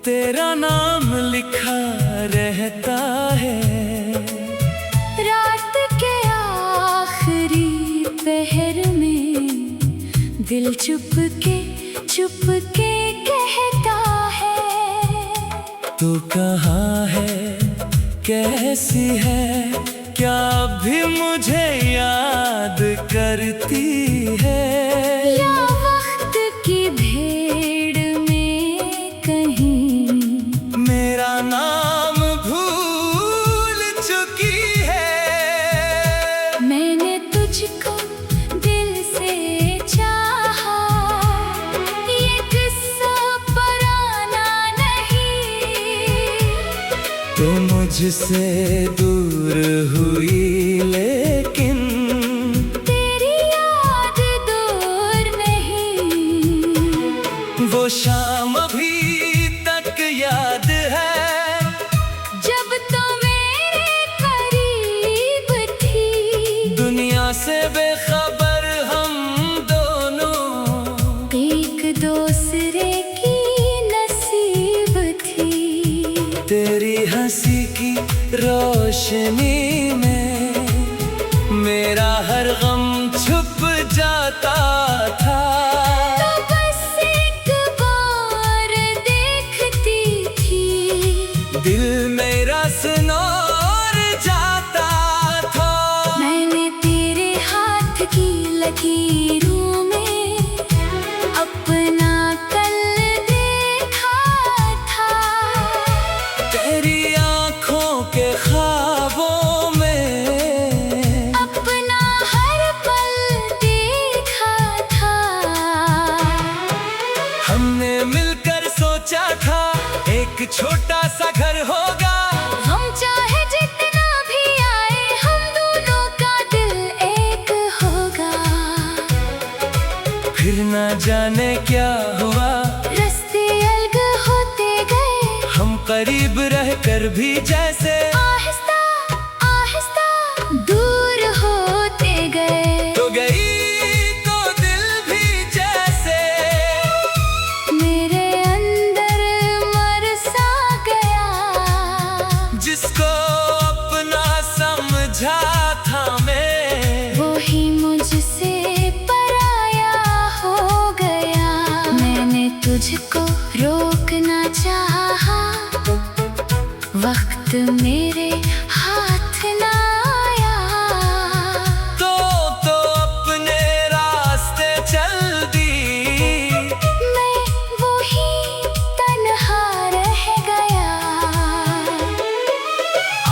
तेरा नाम लिखा रहता है रात के आखिरी पहर में। दिल चुप के कहता है तू कहाँ है, कैसी है, क्या भी मुझे याद करती है, या वक्त की भीड़ में कहीं मेरा नाम भूल चुकी है। मैंने तुझको दिल से चाहा, ये किस्सा पुराना नहीं। तू मुझसे दूर हुई लेकिन तेरी याद दूर नहीं। वो शाम अभी तक याद है जब तो मेरे करीब थी, दुनिया से बेखबर हम दोनों, एक दूसरे की नसीब थी। तेरी हंसी की रोशनी में मेरा हर गम छुप जाता था। तो बस एक बार देखती थी, दिल मेरा सुनौर जाता था। मैंने तेरे हाथ की लकीरों में अपना कल देखा था। तेरी आँखों के ख्वाबों में अपना हर पल देखा था। हमने मिलकर सोचा था एक छोटा सा घर होगा, हम चाहे जितना भी आए, हम दोनों का दिल एक होगा। फिर न जाने क्या हुआ, रास्ते अलग होते गए, हम करीब रहकर भी जैसे आहिस्ता आहिस्ता दूर होते गए। तो गई तो दिल भी जैसे मेरे अंदर मर सा गया, जिसको अपना समझा था मैं, वो ही मुझसे पराया हो गया। मैंने तुझको रोकना चाहा, वक्त मेरे हाथ ना आया। तो अपने रास्ते चल दी, मैं वही तन्हा रह गया।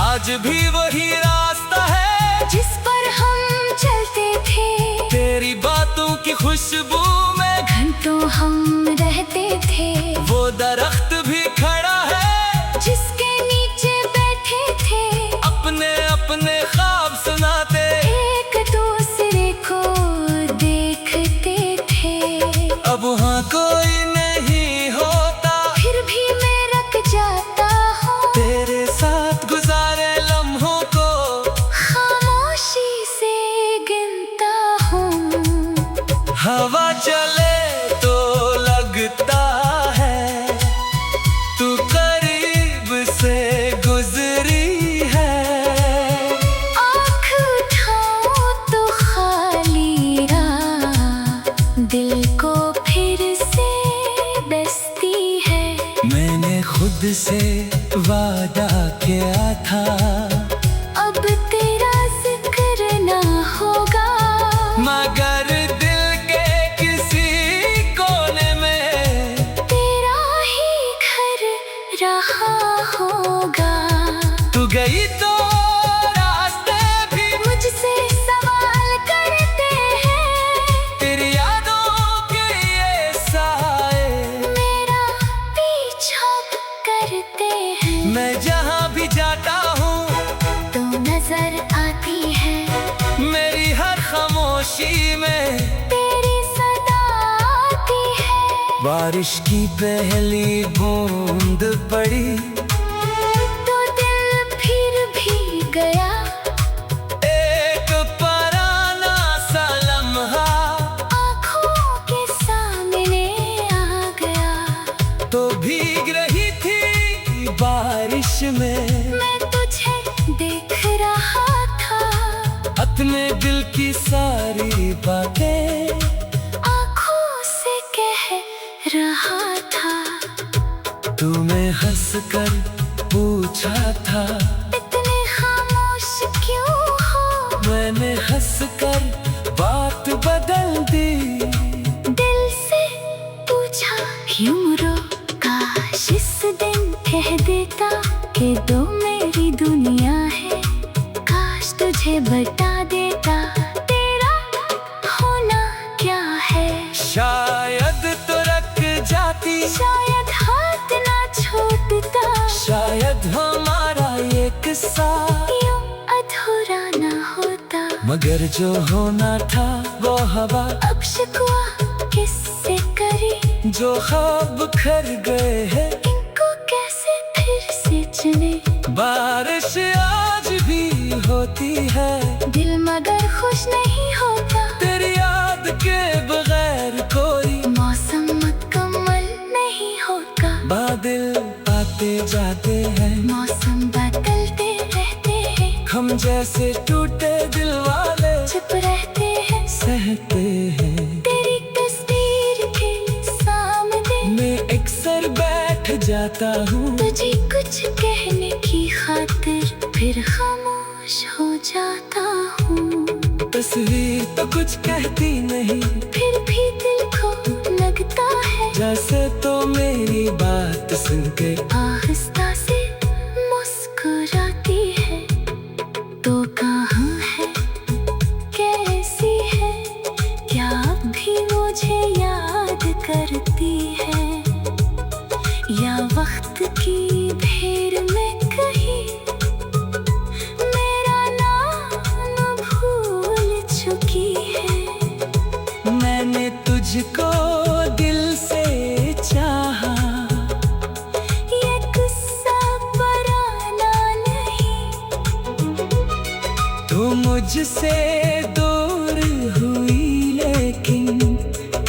आज भी वही रास्ता है जिस पर हम चलते थे, तेरी बातों की खुशबू में घंटों हम रहते थे। वो दरख्त भी खड़ा है जिसके नीचे बैठे थे, अपने अपने ख्वाब सुनाते, एक दूसरे को देखते थे। अब वहाँ कोई नहीं होता, फिर भी मैं रख जाता हूँ तेरे साथ गुजारे लम्हों को खामोशी से गिनता हूँ। हवा चले तो लगता है तू करीब से गुजरी है। आँख उठाऊं तो खाली राह दिल को फिर से बसती है। मैंने खुद से वादा किया था अब तेरा जिक्र ना होगा, मगर दिल के किसी कोने में तेरा ही घर रहा होगा। तू गई तो रास्ते भी मुझसे सवाल करते हैं, तेरी यादों के ये साए मेरा पीछा करते हैं। मैं जहाँ भी जाता हूँ तो नजर आती है मेरी हर खामोशी में, तेरी सदा आती है। बारिश की पहली बूंद पड़ी तो दिल फिर भी गया, एक पराना सा लम्हा आँखों के सामने आ गया। तो भीग रही थी बारिश में, मैं तुझे देख रहा था, अपने दिल की सारी बातें आँखों से कह रहा था। तूने हंस कर पूछा था, इतने खामोश क्यों हो? मैंने हंस कर बात बदल दी। दिल से पूछा क्यों रोका? इस दिन कह देता कि दो मेरी दुनिया है, काश तुझे बता देता तेरा होना क्या है। शायद तो रख जाती, शायद हाथ ना छूटता, शायद हमारा ये किस्सा यूं अधूरा ना होता। मगर जो होना था वो हवा, अब शिकवा किससे करी? जो ख्वाब खर गए हैं इनको कैसे फिर से चुने? बारिश आज भी होती है, दिल मगर खुश नहीं होता, तेरी याद के बगैर कोई मौसम मुकम्मल नहीं होता। बादल आते जाते हैं, मौसम बदलते रहते हैं, हम जैसे टूटे दिल वाले चुप रहते हैं, सहते हैं। तेरी तस्वीर के सामने मैं अक्सर बैठ जाता हूँ, तुझे कुछ कहने की खातिर फिर खामोश हो जाता हूँ। तस्वीर तो कुछ कहती नहीं, फिर भी दिल को लगता है जैसे तो मेरी बात सुन के आहिस्ता से मुस्कुराती है। तो कहाँ है, कैसी है, क्या अब भी मुझे याद करती है, या वक्त की भीड़ में कहीं मेरा नाम भूल चुकी है। मैंने तुझको दिल से चाहा, ये किस्सा पुराना नहीं, तू मुझसे दूर हुई लेकिन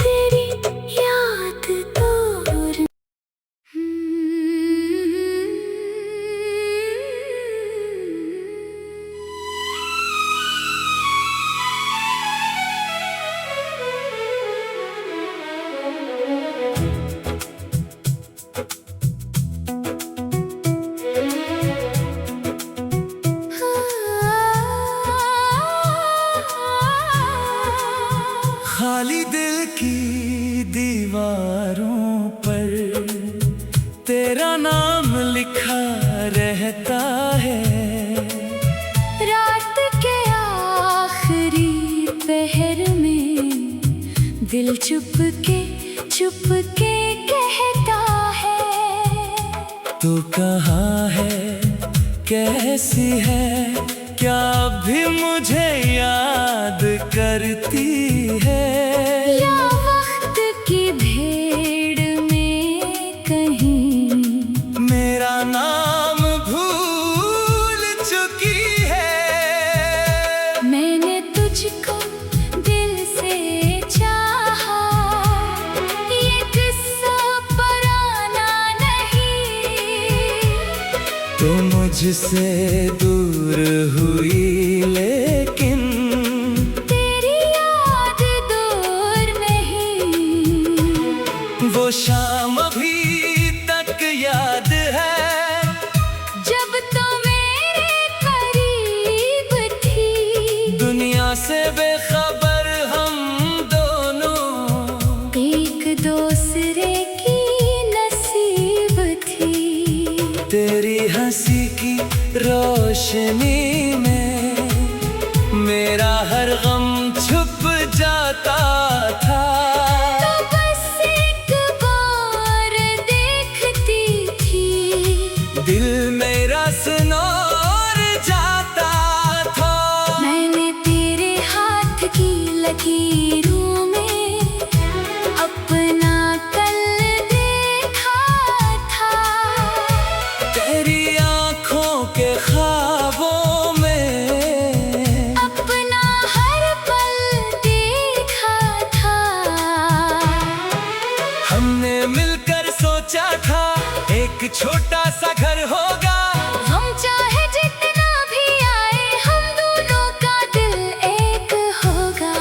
तेरी याद दूर। खाली दिल की दीवारों पर तेरा नाम लिखा रहता है। रात के आखिरी पहर में दिल चुप के कहता है, तू कहाँ है, कैसी है, क्या भी मुझे याद करती है। या वक्त की भीड़ में कहीं मेरा नाम भूल चुकी है। मैंने तुझको दिल से चाहा, ये किस्सा पुराना नहीं, तो मुझसे दूर हुई लेकिन तेरी याद दूर नहीं। वो शाम अभी तक याद है, जब तो मेरे करीब थी, दुनिया से बेखबर हम दोनों एक दूसरे की नसीब थी। तेरी हंसी की रोशनी में मेरा हर गम छुप जाता था। तो बस एक बार देखती थी, दिल मेरा सुनोर जाता था। मैंने तेरे हाथ की लकीरों में अपना कल देखा था, तेरी आँखों के ख्वाबों में अपना हर पल देखा था। हमने मिलकर सोचा एक छोटा सा घर होगा। हम चाहे जितना भी आए, हम दोनों का दिल एक होगा।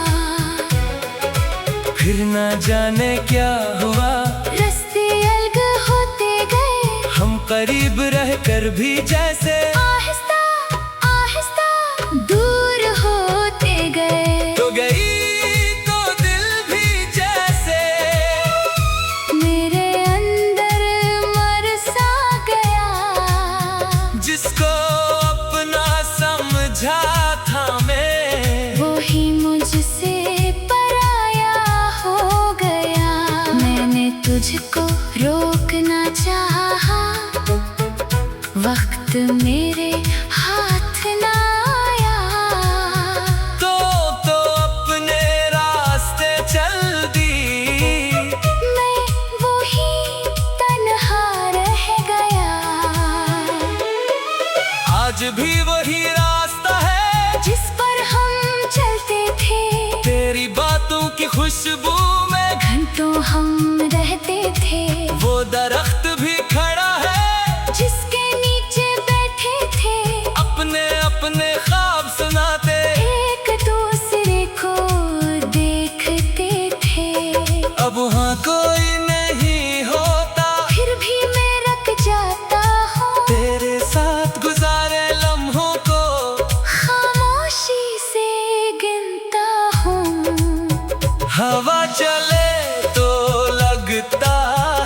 फिर ना जाने क्या हुआ, रास्ते अलग होते गए। हम करीब रहकर भी जैसे आहिस्ता आहिस्ता दूर होते गए। तो गई तो दिल भी जैसे मेरे अंदर मर सा गया। जिसको अपना समझा था मैं, वो ही मुझसे पराया हो गया। मैंने तुझको रोकना चाहा, वक्त मेरे हाथ ना आया। तो अपने रास्ते चल दी। मैं वही तन्हा रह गया। आज भी वही रास्ता है जिस पर हम चलते थे। तेरी बातों की खुशबू में घंटों हम रहते थे। वो दरख्त भी खड़ा है जिसके नीचे बैठे थे। अपने अपने ख्वाब सुनाते एक दूसरे को देखते थे। अब वहाँ कोई नहीं होता, फिर भी मैं रख जाता हूँ तेरे साथ गुजारे लम्हों को खामोशी से गिनता हूँ। हवा चले तो लगता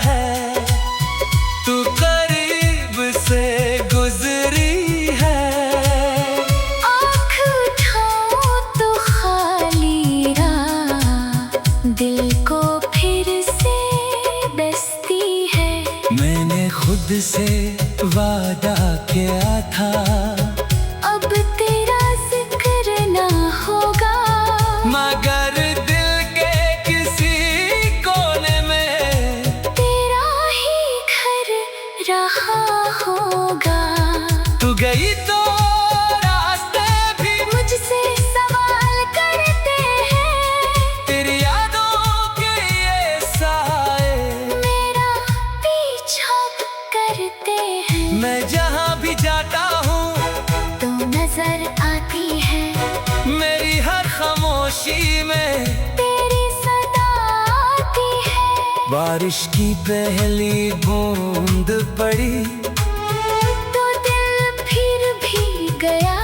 है तू करीब से गुजरी है। आँख उठाऊं तो खाली राह दिल को फिर से बसती है। मैंने खुद से वादा किया था, अब तेरा जिक्र ना होगा। मगर दिल के किसी कोने में तेरा ही घर रहा होगा। तू गई तो रास्ते भी मुझसे सवाल करते हैं। तेरी यादों के ये साए मेरा पीछा करते हैं। मैं जहाँ भी जाता हूँ तो नजर आती है मेरी हर खामोशी में। तेरी सदा आती है। बारिश की पहली बूंद पड़ी तो दिल फिर भी गया।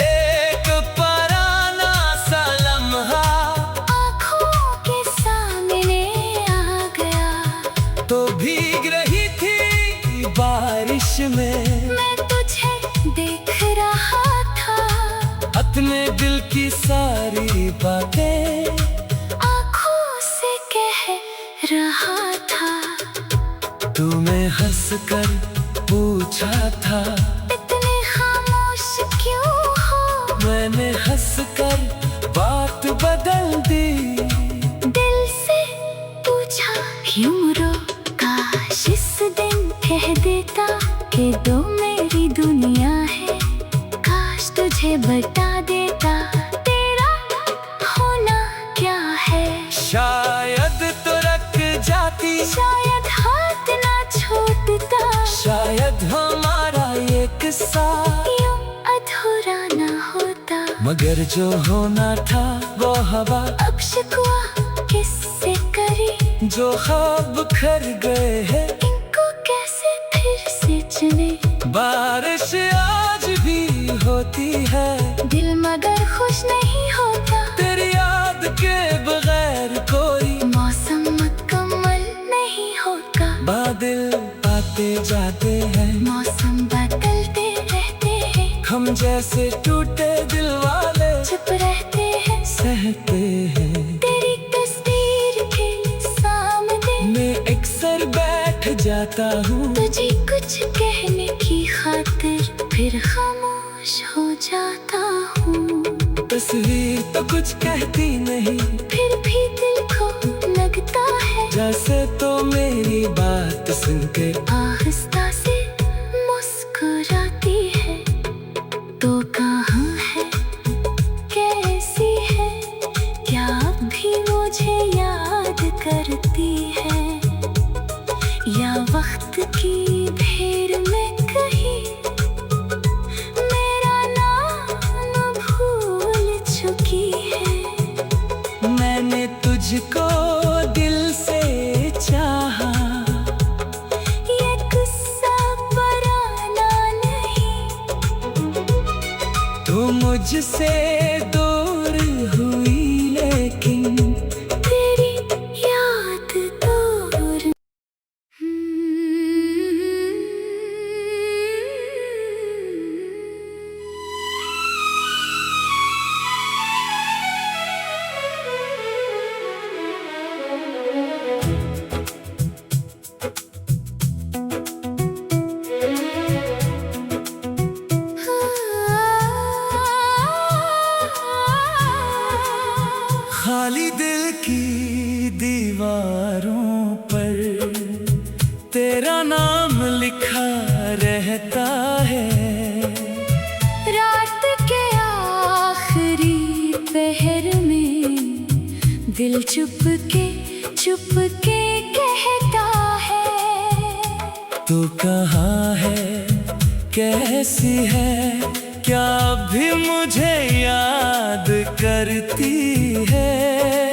एक पराना सा लम्हा आँखों के सामने आ गया। तो भीग रही थी बारिश में। मैं तुझे देख रहा था, अपने दिल की सारी बातें आँखों से कह रहा था। तूने हंस कर पूछा था, इतने खामोश क्यों हो। मैंने हंस कर बात बदल दी। दिल से पूछा क्यों रो। काश इस दिन कह देता कि दो मेरी दुनिया है। काश तुझे बता देता तेरा होना क्या है। शायद तो रख जाती, शायद हाथ ना छोड़ता। शायद हमारा ये किस्सा यूं अधूरा ना होता। मगर जो होना था वो हवा अब शिकवा किससे करी। जो ख्वाब खर गए हैं इनको कैसे फिर से चुने। बारिश आज भी होती है, दिल मगर खुश नहीं होता। तेरी याद के बगैर कोई मौसम मुकम्मल नहीं होगा। बादल आते जाते हैं, मौसम बदलते रहते हैं। हम जैसे टूटे दिल वाले चुप रहते हैं। सहते हैं। तेरी तस्वीर के सामने मैं अक्सर बैठ जाता हूँ, तुझे कुछ कहने की खातिर फिर खामोश हो जाता हूँ। तस्वीर तो कुछ कहती नहीं, फिर भी दिल को लगता है जैसे तो मेरी बात सुन के आहिस्ता से मुस्कुराती है। तो कहाँ है, कैसी है, क्या अब भी मुझे याद करती है, या वक्त की मुझसे दूर हुई लेकिन तेरी याद दूर। खाली दिल की दीवारों पर तेरा नाम लिखा रहता है। रात के आखिरी पहर में दिल चुपके चुपके कहता है, तू कहाँ है, कैसी है, क्या भी मुझे याद करती है।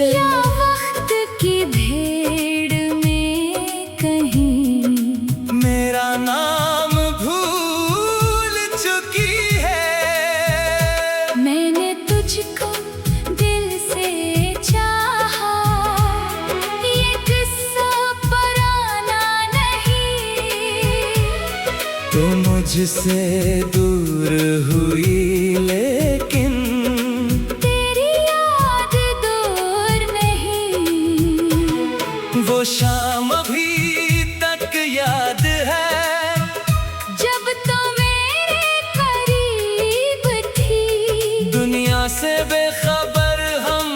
या वक्त की भीड़ में कहीं मेरा नाम भूल चुकी है। मैंने तुझको दिल से चाहा, ये किस्सा पुराना नहीं। तो मुझसे दूर हुई लेकिन तेरी याद दूर नहीं। वो शाम अभी तक याद है, जब तो मेरे करीब थी, दुनिया से बेखबर हम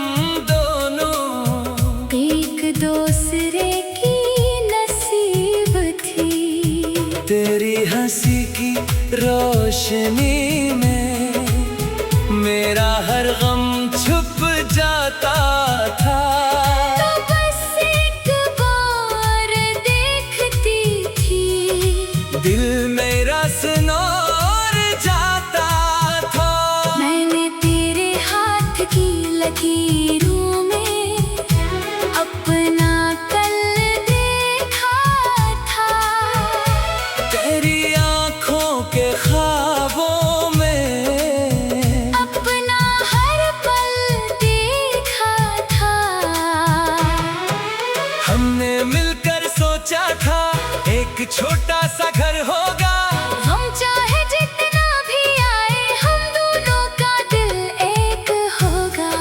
दोनों एक दूसरे की नसीब थी। तेरी हंसी की रोशनी में मेरा हर गम छुप जाता था। तो बस एक बार देखती थी, दिल मेरा सुनौर जाता था। मैंने तेरे हाथ की लकीरों में अपना कल देखा था। तेरी आँखों के ख्वाबों में अपना हर पल देखा था। हमने मिलकर सोचा था एक छोटा सा घर होगा। हम चाहे जितना भी आए, हम दोनों का दिल एक होगा।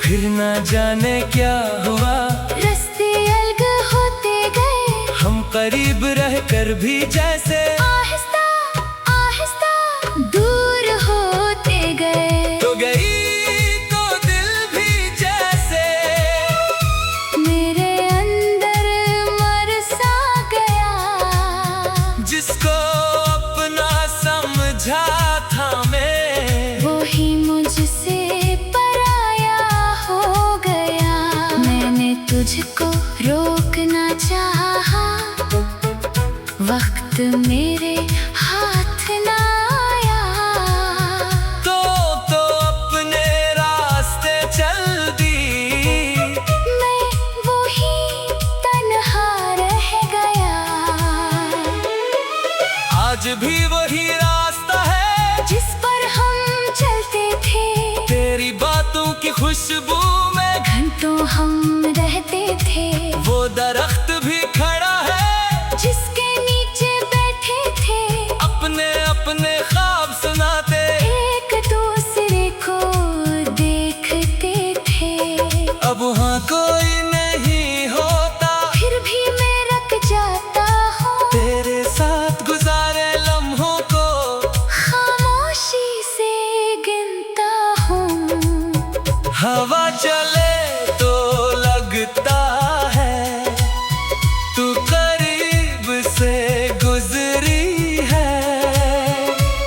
फिर ना जाने क्या हुआ, रास्ते अलग होते गए, हम करीब रहकर भी जैसे आहिस्ता आहिस्ता दूर होते गए। तो गई तो दिल भी जैसे मेरे अंदर मर सा गया, जिसको अपना समझा था मैं, वो ही मुझसे पराया हो गया। मैंने तुझको रोकना चाहा, वक्त मेरे हाथ ना आया। तो अपने रास्ते चल दी। मैं वही तन्हा रह गया, आज भी वही रास्ता है जिस पर हम चलते थे। तेरी बातों की खुशबू में घंटों हम रहते थे, वो दरख्त भी खड़ा है जिसके नीचे बैठे थे। अपने अपने ख्वाब सुनाते एक दूसरे को देखते थे। अब वहाँ कोई नहीं होता, फिर भी मैं रख जाता हूँ तेरे साथ गुजारे लम्हों को खामोशी से गिनता हूँ। हवा चले तो लगता है तू करीब से गुजरी है।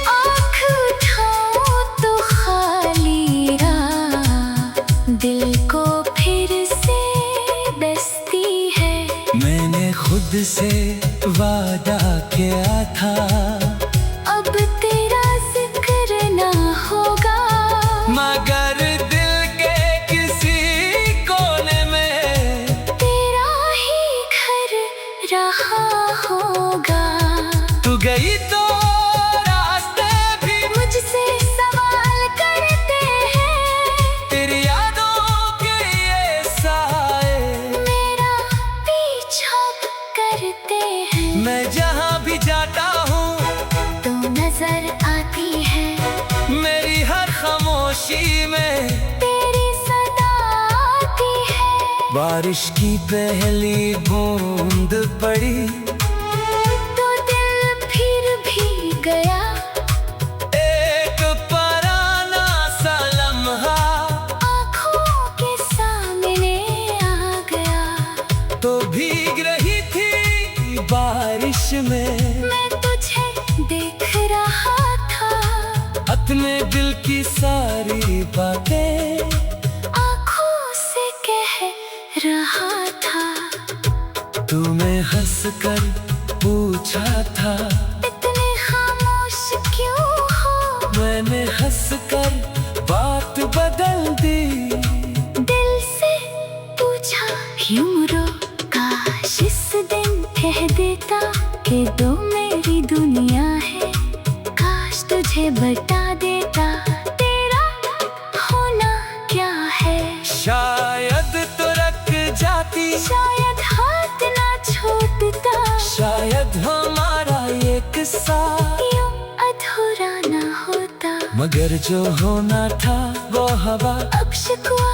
आँख उठाऊं तो खाली राह दिल को फिर से डसती है। मैंने खुद से वादा किया था अब तेरा जिक्र ना होगा, मगर दिल के किसी कोने में तेरा ही घर रहा होगा। तू गई तो रास्ते भी मुझसे करते हैं। मैं जहाँ भी जाता हूँ तो नजर आती है, मेरी हर खामोशी में तेरी सदा आती है। बारिश की पहली बूंद पड़ी तो दिल फिर भी गया, एक पराना सा लम्हा आँखों के सामने आ गया। तो भीग रही थी बारिश में, मैं तुझे देख रहा था, अपने दिल की सारी बातें आँखों से कह रहा था। तुम्हें हंसकर पूछा था, इतने खामोश क्यों हो? मैंने हंसकर बात बदल दी। दिल से पूछा क्यों रो, काश इस दिन कह देता कि दो मेरी दुनिया है। काश तुझे बता देता तेरा होना क्या है। शायद तो रख जाती, शायद हाथ ना छोड़ता, शायद हमारा ये किस्सा यूं अधूरा ना होता। मगर जो होना था वो हवा, अब शिकवा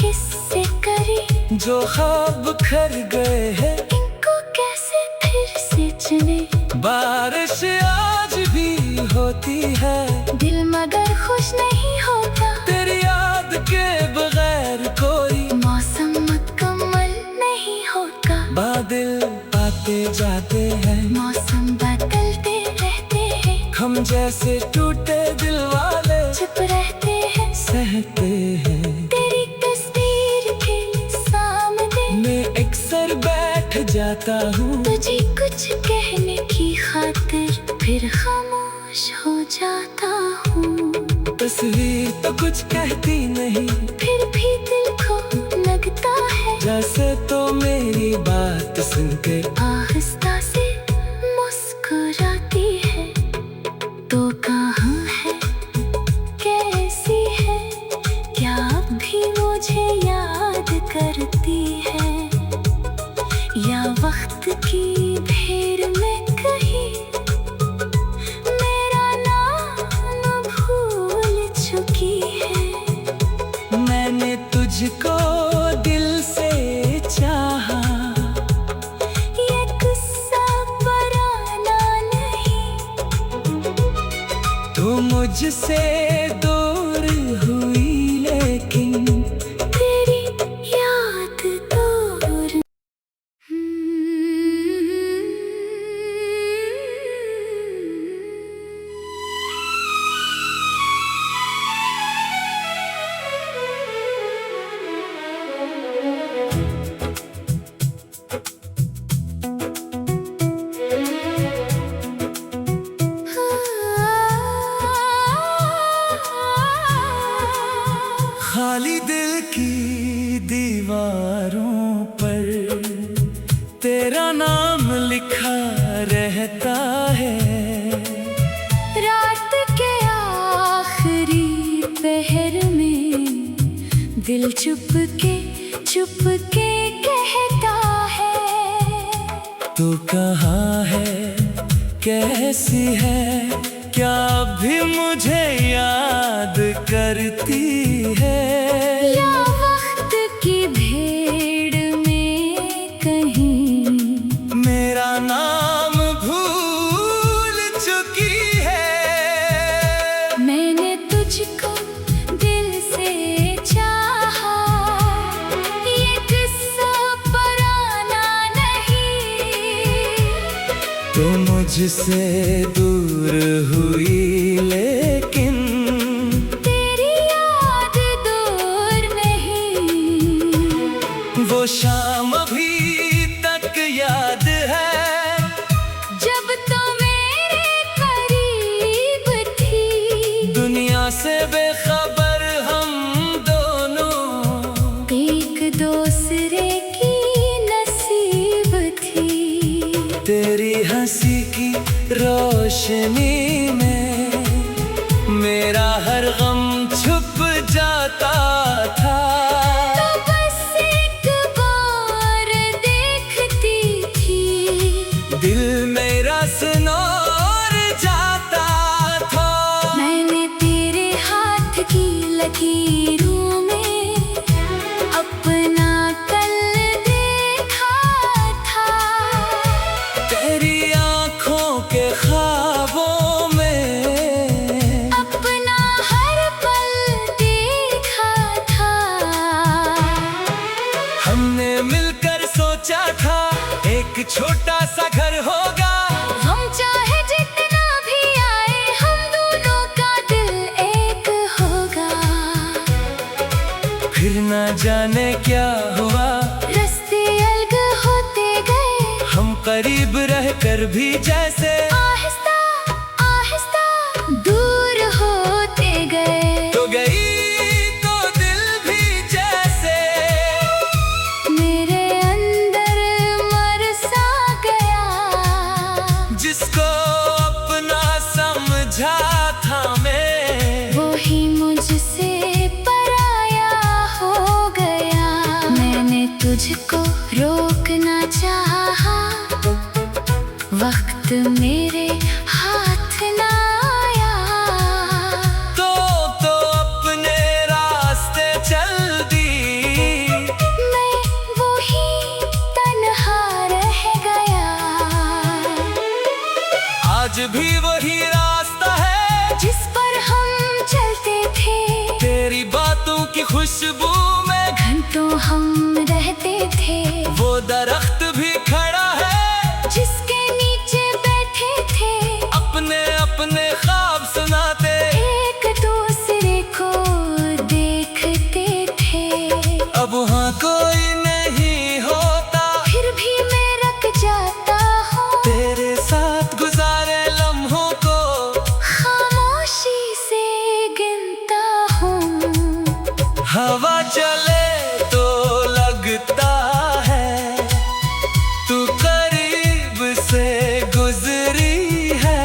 किससे करी, जो ख्वाब खर गए हैं इनको कैसे फिर से चुने। बारिश आज भी होती है, दिल मगर खुश नहीं होता, तेरी याद के बगैर कोई मौसम मुकम्मल नहीं होता। बादल आते जाते हैं, मौसम बदलते रहते हैं, हम जैसे टूटे दिल वाले चुप रहते हैं, सहते हैं। तेरी तस्वीर के सामने मैं अक्सर बैठ जाता हूँ, तुझे कुछ कहने की खातिर फिर खामोश हो जाता हूँ। तस्वीर तो कुछ कहती नहीं, फिर भी दिल को लगता है जैसे तो मेरी बात सुनकर आहिस्ता से मुस्कुराती है। तो कहाँ है, कैसी है, क्या अब भी मुझे याद करती है, या वक्त की भीड़ में कहीं मेरा नाम भूल चुकी है। मैंने तुझको दिल से चाहा, ये किस्सा पुराना नहीं, तू मुझसे दूर हुई लेकिन तेरी याद दूर। खाली दिल की दीवारों पर तेरा नाम लिखा रहता है। रात के आखिरी पहर में दिल चुप के कहता है। तू कहाँ है, कैसी है, क्या भी मुझे याद करती है, या वक्त की भीड़ में कहीं मेरा नाम भूल चुकी है। मैंने तुझको दिल से चाहा, ये किस्सा पुराना नहीं, तू मुझसे दूर हुई लेकिन तेरी याद दूर नहीं। वो शाम अभी तक याद है, जब तो मेरे करीब थी, दुनिया से बेखबर हम दोनों एक दूसरे की नसीब थी। तेरी हंसी की रोशनी में मेरा हर गम छुप जाता था। तो बस एक बार देखती थी, दिल मेरा सुनोर जाता था। मैंने तेरे हाथ की लकीरों में अपना कल देखा था। तेरी आँखों के ख्वाबों में अपना हर पल देखा था। हमने मिलकर सोचा था एक छोटा सा घर होगा। हम चाहे जितना भी आए, हम दोनों का दिल एक होगा। फिर ना जाने क्या हुआ, रास्ते अलग होते गए। हम करीब रहकर भी जैसे आहिस्ता आहिस्ता दूर होते गए। तो गई तो दिल भी जैसे मेरे अंदर मर सा गया। जिसको अपना समझा था मैं, वो ही मुझसे पराया हो गया। मैंने तुझको रोकना चाहा, वक्त मेरे हाथ ना आया। तो अपने रास्ते चल दी। मैं वही तन्हा रह गया। आज भी वही रास्ता है जिस पर हम चलते थे। तेरी बातों की खुशबू में घंटों हम रहते थे। वो दरख्त भी खड़ा है जिसके नीचे बैठे थे। अपने अपने ख्वाब सुनाते एक दूसरे को देखते थे। अब वहाँ कोई नहीं होता, फिर भी मैं रख जाता हूँ तेरे साथ गुजारे लम्हों को खामोशी से गिनता हूँ। हवा चले तो लगता है तू करीब से गुजरी है।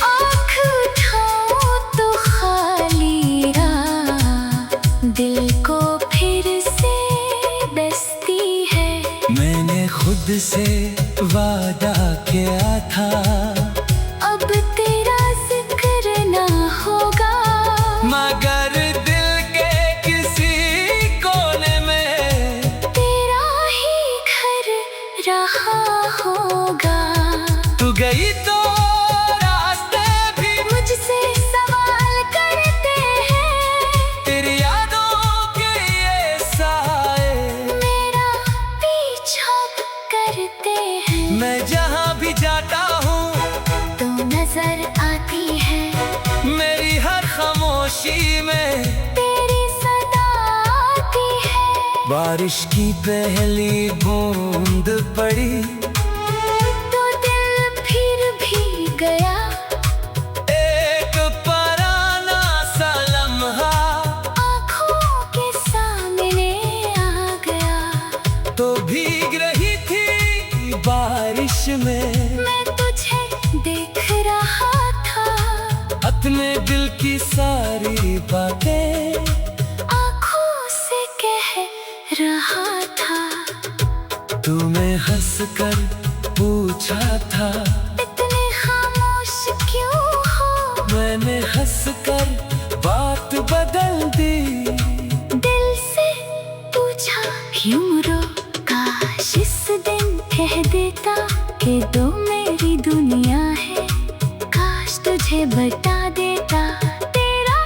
आँख उठाऊं तो खाली राह दिल को फिर से बसती है। मैंने खुद से वादा किया था अब तेरा जिक्र ना होगा। मगर दिल के किसी कोने में तेरा ही घर रहा होगा। तू गई तो रास्ते भी मुझसे सवाल करते हैं। तेरी यादों के ये साए मेरा पीछा करते हैं। मैं जहाँ भी जाता हूँ तो नजर आती है मेरी हर खामोशी में। तेरी सदा आती है। बारिश की पहली बूंद पड़ी तो दिल फिर भी गया। एक पराना सा लम्हा आँखों के सामने आ गया। तो भीग रही थी बारिश में। मैं तुझे देख रहा था। अपने दिल की सारी बातें आँखों से कह रहा था। तुम्हें हंस कर पूछा था इतने खामोश क्यों हो। मैंने हंस कर बात बदल दी। दिल से पूछा क्यों रो, काश इस दिन कह देता कि दो मेरी दुनिया है। काश तुझे बता देता तेरा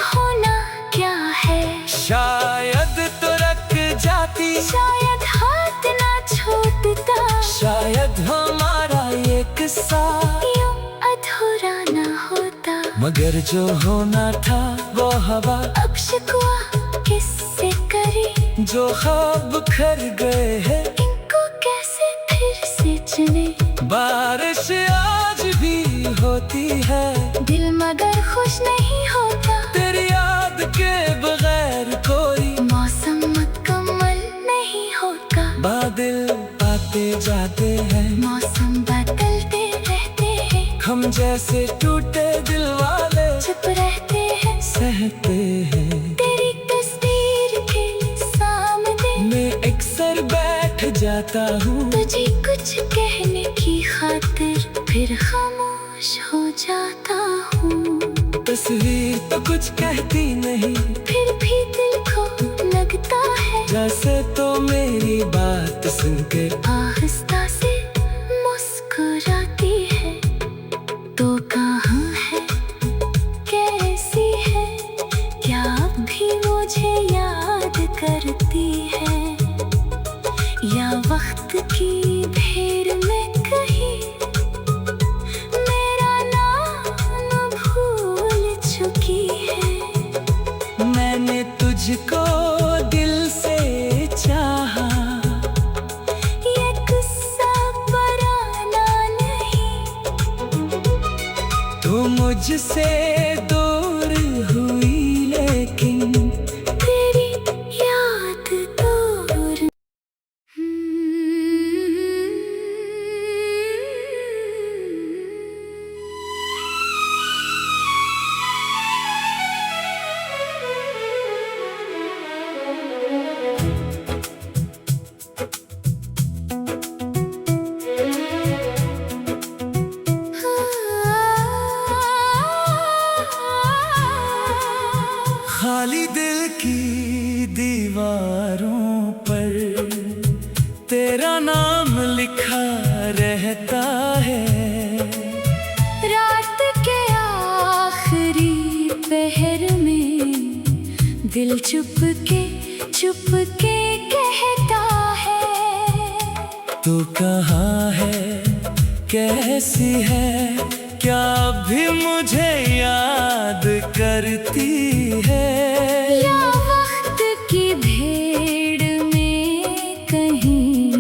होना क्या है। शायद तो रख जाती, शायद हाथ ना छूटता। शायद हमारा ये किस्सा यूं अधूरा ना होता। मगर जो होना था वो हवा अब शिकवा किससे करी। जो ख्वाब खर गए हैं इनको कैसे फिर से चुने। बारिश आज भी होती है दिल मगर खुश नहीं होता। तेरी याद के बगैर कोई मौसम मुकम्मल नहीं होता। बादल आते जाते हैं, मौसम बदलते रहते हैं। हम जैसे टूटे दिल वाले चुप रहते हैं, सहते हैं। तेरी तस्वीर के सामने मैं अक्सर बैठ जाता हूँ तुझे कुछ कहने फिर खामोश हो जाता हूँ। तस्वीर तो कुछ कहती नहीं, फिर भी दिल को लगता है जैसे तो मेरी बात सुन के आहिस्ता से मुस्कुराती है। तो कहाँ है, कैसी है, क्या अब भी मुझे याद करती है, या वक्त की भीड़ में कहीं मेरा नाम भूल चुकी है। मैंने तुझको दिल से चाहा, ये किस्सा पुराना नहीं, तू मुझसे दूर हुई लेकिन तेरी याद दूर। खाली दिल की दीवारों पर तेरा नाम लिखा रहता है। रात के आखिरी पहर में दिल चुप के कहता है, तू कहाँ है, कैसी है, क्या भी मुझे याद करती है, या वक्त की भीड़ में कहीं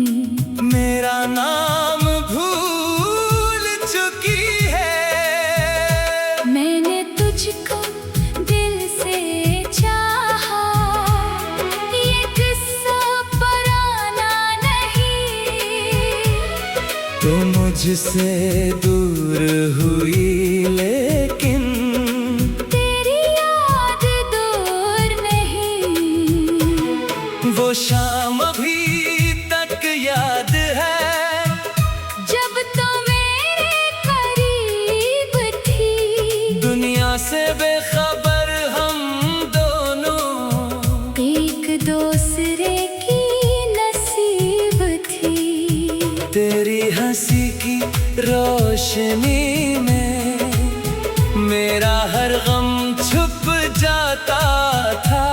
मेरा नाम भूल चुकी है। मैंने तुझको दिल से चाहा, ये किस्सा पुराना नहीं, तू मुझसे दूर हुई लेकिन तेरी याद दूर नहीं। वो शाम अभी तक याद है, जब तो मेरे करीब थी, दुनिया से बेखबर हम दोनों एक दूसरे की नसीब थी। तेरी हंसी की रोशनी में मेरा हर गम छुप जाता था।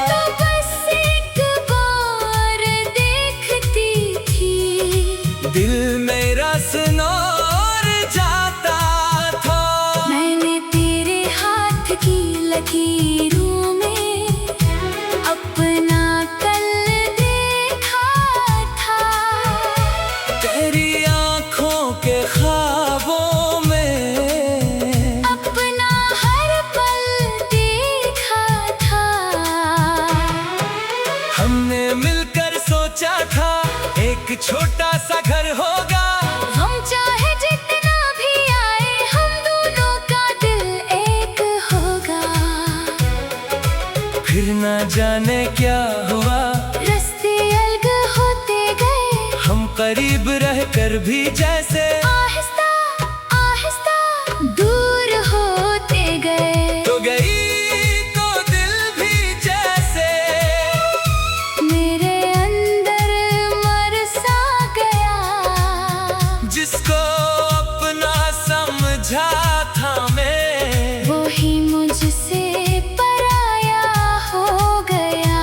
तो बस एक बार देखती थी, दिल मेरा सुनोर जाता था। मैंने तेरे हाथ की लकीरों में अपना कल देखा था, तेरी आँखों के ख्वाबों में अपना हर पल देखा था। हमने मिलकर सोचा था एक छोटा सा घर होगा, हम चाहे जितना भी आए, हम दोनों का दिल एक होगा। फिर न जाने क्या हुआ, रास्ते अलग होते गए, हम करीब रहकर भी जैसे आहिस्ता आहिस्ता दूर होते गए। तो गई तो दिल भी जैसे मेरे अंदर मर सा गया, जिसको अपना समझा था मैं, वो ही मुझसे पराया हो गया।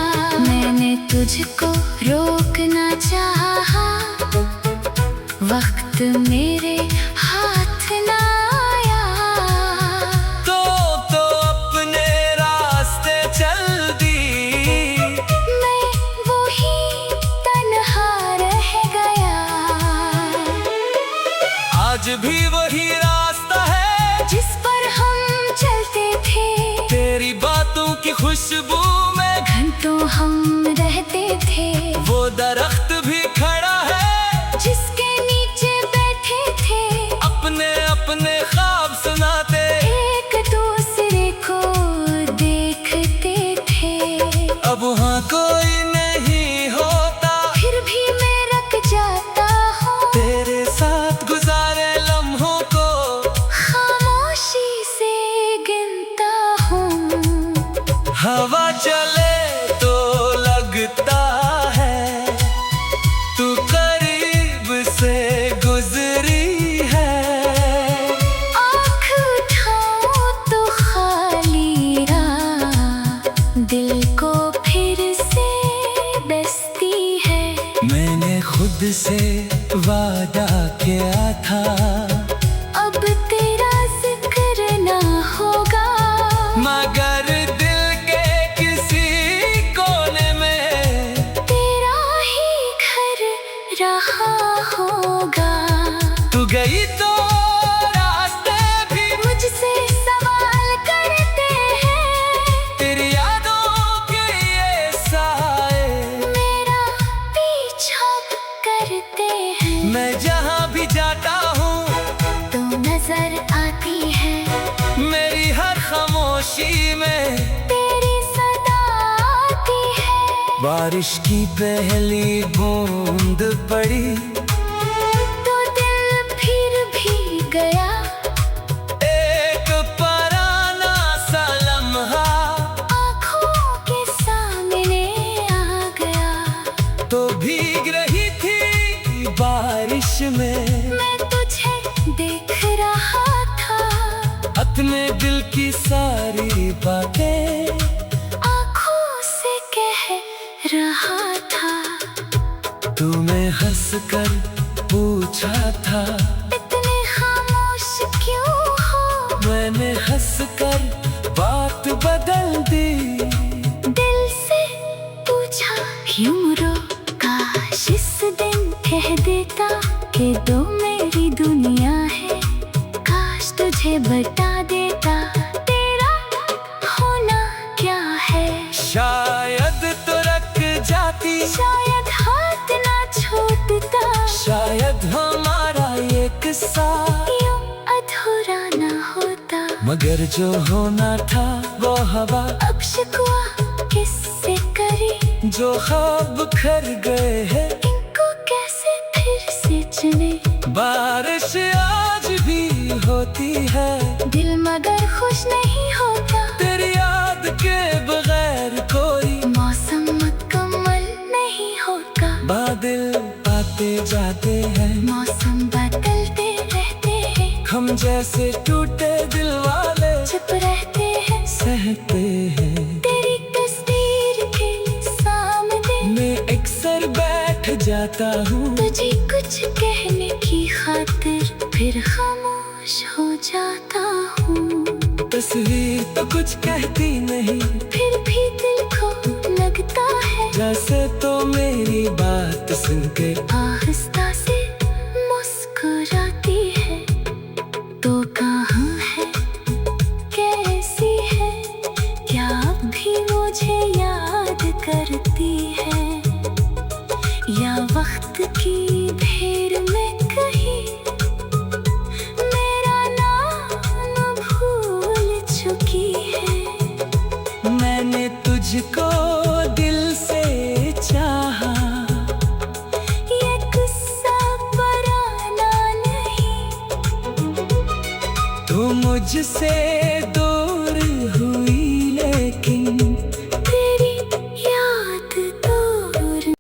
मैंने तुझको रोकना चाहा, वक्त मेरे हाथ ना आया, तो अपने रास्ते चल दी। मैं वही तन्हा रह गया। आज भी वही रास्ता है जिस पर हम चलते थे, तेरी बातों की खुशबू में घंटों हम रहते थे। वो दरख्त भी खड़ा है जिसके नीचे बैठे थे, अपने अपने ख्वाब सुनाते, एक दूसरे को देखते थे। अब वहाँ कोई नहीं होता, फिर भी मैं रख जाता हूँ तेरे साथ गुजारे लम्हों वादा किया था, अब तेरा जिक्र ना होगा, मगर दिल के किसी कोने में तेरा ही घर रहा होगा। तू गई तो रास्ते भी मुझसे सवाल करते हैं, तेरी यादों के ये साए मेरा पीछा करते हैं। मैं जहाँ भी जाता हूँ तो नजर आती है, मेरी हर खामोशी में तेरी सदा आती है। बारिश की पहली बूंद पड़ी तो दिल फिर भी गया, एक पराना सा लम्हा आँखों के सामने आ गया। तो भीग रही थी बारिश में, मैं तुझे देख रहा था, अपने दिल की सारी बातें आँखों से कह रहा था। तूने हंस कर पूछा था, इतने खामोश क्यों हो, मैंने हंस कर बात बदल दी। दिल से पूछा क्यों रो, काश इस दिन कह देता कि दो मेरी दुनिया है, काश तुझे बता देता तेरा होना क्या है। शायद तो रख जाती, शायद हाथ ना छूटता, शायद हमारा ये किस्सा यूं अधूरा ना होता, मगर जो होना था वो हवा, अब शिकवा किससे करी, जो ख्वाब खर गए हैं इनको कैसे फिर से चुने। बारिश आज भी होती है, दिल मगर खुश नहीं होता, तेरी याद के बगैर कोई मौसम मुकम्मल नहीं होगा। बादल आते जाते हैं, मौसम बदलते रहते हैं, हम जैसे टूटे दिल वाले चुप रहते हैं, सहते हैं। तेरी तस्वीर के सामने मैं अक्सर बैठ जाता हूँ, तुझे कुछ कहने की खातिर फिर खामोश हो जाता हूँ। तस्वीर तो कुछ कहती नहीं, फिर भी दिल को लगता है जैसे तो मेरी बात सुन के आहिस्ता से मुस्कुराती है। तो कहाँ है, कैसी है, क्या अब भी मुझे याद करती है, या वक्त की भीड़ में कहीं मेरा नाम भूल चुकी है। मैंने तुझको दिल से चाहा, ये किस्सा पुराना नहीं, तू मुझसे दूर हुई लेकिन तेरी याद दूर।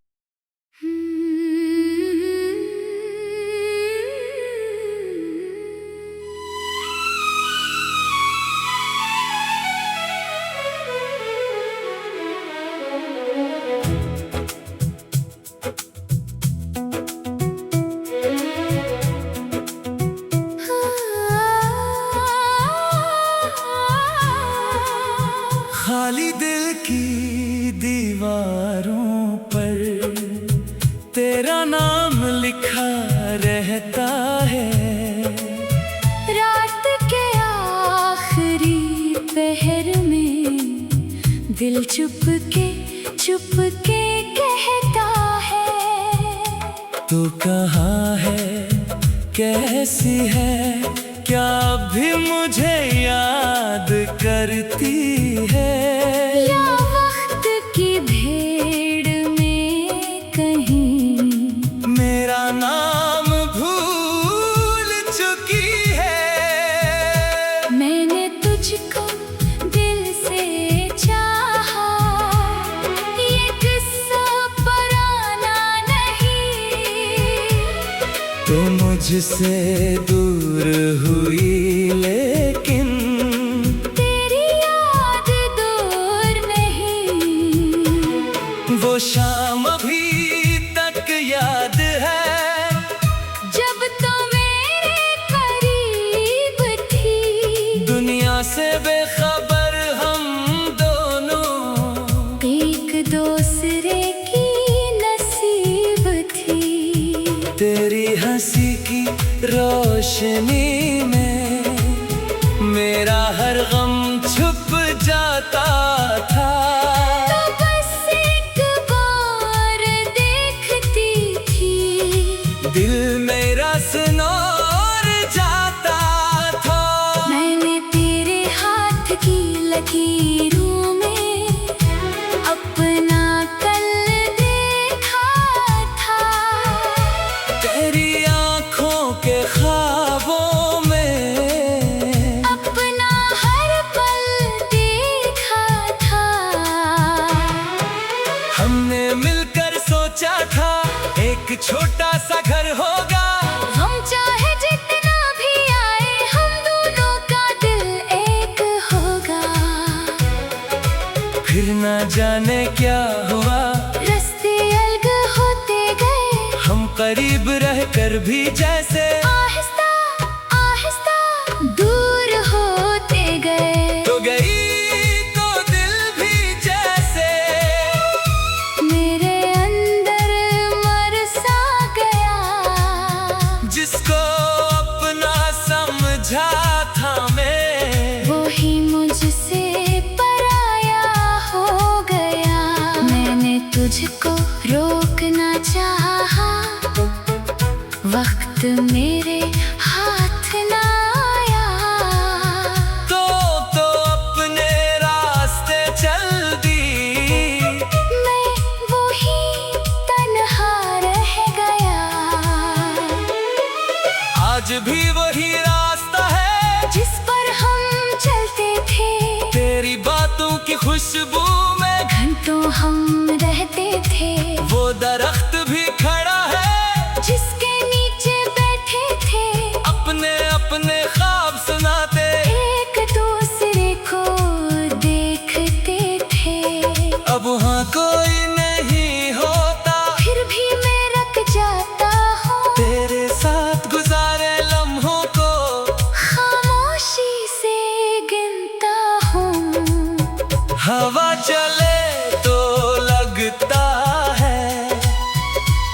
खाली दिल की दीवारों पर तेरा नाम लिखा रहता है, रात के आखिरी पहर में दिल चुप के कहता है। तू कहाँ है, कैसी है, क्या भी मुझे याद करती है, या वक्त की भीड़ में कहीं मेरा नाम भूल चुकी है। मैंने तुझको दिल से चाहा, ये किस्सा पुराना नहीं, तो मुझसे दूर हुई लेकिन तेरी याद दूर नहीं। वो शाम अभी तक याद है, उसी की रोशनी में मेरा हर गम छुप जाता था। तो बस एक बार देखती थी, दिल मेरा सुनोर जाता था। मैंने तेरे हाथ की लकीरों में अपना कल देखा था। तेरी आँखों के ख्वाबों में अपना हर पल देखा था। हमने मिलकर सोचा था एक छोटा सा घर होगा। हम चाहे जितना भी आए, हम दोनों का दिल एक होगा। फिर ना जाने क्या हुआ, रास्ते अलग होते गए, हम करीब रहकर भी जैसे आहिस्ता आहिस्ता दूर होते गए। तो गई तो दिल भी जैसे मेरे अंदर मर सा गया, जिसको अपना समझा था मैं, वो ही मुझसे पराया हो गया। मैंने तुझको रोकना चाहा, वक्त मेरे हाथ ना आया। तो अपने रास्ते चल दी। मैं वही तन्हा रह गया। आज भी वही रास्ता है जिस पर हम चलते थे, तेरी बातों की खुशबू में घंटों हम रहते थे। वो दरख्त भी खड़ा है जिसके नीचे बैठे थे, अपने अपने ख्वाब सुनाते। एक दूसरे को देखते थे। अब वहाँ कोई नहीं होता, फिर भी मैं रख जाता हूँ तेरे साथ गुजारे लम्हों को खामोशी से गिनता हूँ। हवा चले तो लगता है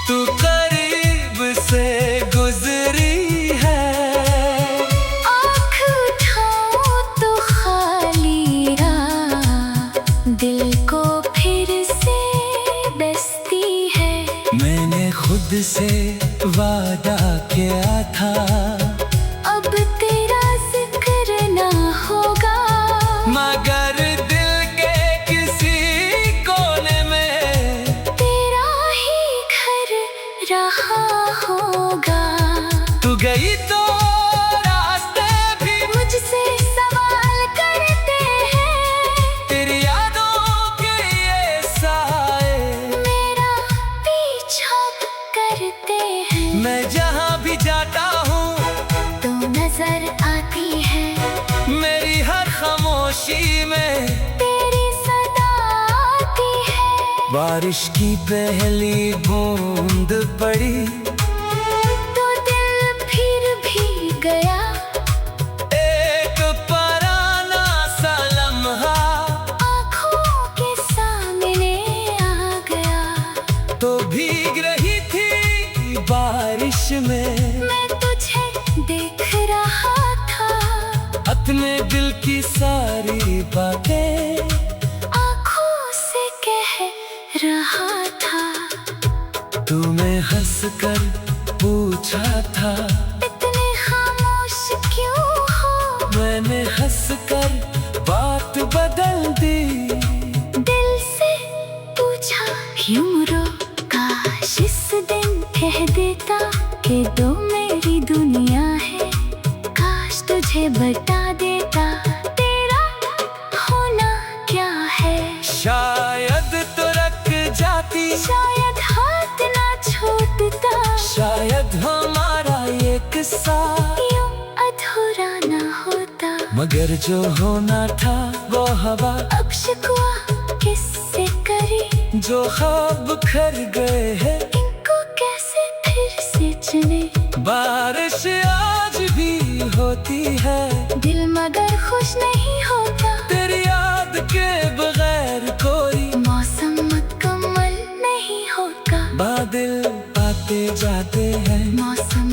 तू करीब से गुजरी है। आँख उठाऊं तो खाली राह दिल को फिर से डसती है। मैंने खुद से वादा किया था अब तेरा जिक्र ना होगा, मगर दिल के किसी कोने में तेरा ही घर रहा होगा। तू गई तो रास्ते भी मुझसे सवाल करते हैं, तेरी यादों के ये साए मेरा पीछा करते हैं। मैं जहाँ भी जाता हूँ तो नजर आती है मेरी हर खामोशी में तेरी सदा आती है। बारिश की पहली बूंद पड़ी तो दिल फिर भी गया, एक पराना सा लम्हा आँखों के सामने आ गया। तो भीग रही थी बारिश में मैं तुझे देख रहा था, अपने दिल की सारी बातें आँखों से कह रहा था। तूने हंस कर पूछा था इतने खामोश क्यों हो, मैंने हंस कर बात बदल दी। दिल से पूछा क्यों रो, काश इस दिन कह देता कि दो मेरी दुनिया है। काश तुझे बता देता तेरा होना क्या है। शायद तो रख जाती, शायद हाथ ना छूटता, शायद हमारा ये किस्सा यूं अधूरा ना होता। मगर जो होना था वो हवा अब शिकवा किससे करी, जो ख्वाब खर गए हैं इनको कैसे फिर से चुने। बारिश आज भी होती है, दिल मगर खुश नहीं होता, तेरी याद के बगैर कोई मौसम मुकम्मल नहीं होता। बादल आते जाते हैं, मौसम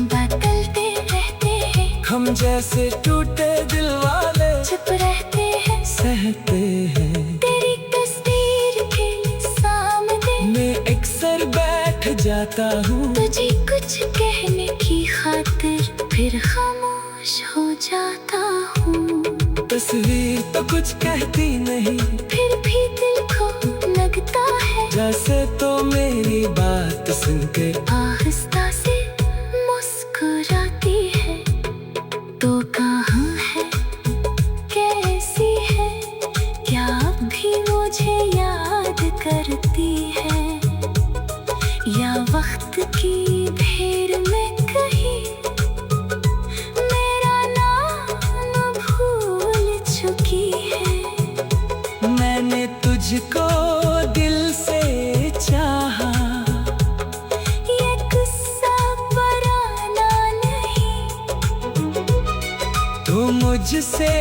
हम जैसे टूटे दिल वाले चुप रहते हैं, सहते हैं। तेरी तस्वीर के सामने मैं अक्सर बैठ जाता हूँ, तुझे कुछ कहने की खातिर फिर खामोश हो जाता हूँ। तस्वीर तो कुछ कहती नहीं, फिर भी दिल को लगता है जैसे तो मेरी बात सुन के आहिस्ता से मुस्कुराती है। तो कहाँ है, कैसी है, क्या अब भी मुझे याद करती है, या वक्त की भीड़ में कहीं मेरा नाम भूल चुकी है। मैंने तुझको दिल से चाहा, ये गुस्सा पुराना नहीं, तो मुझसे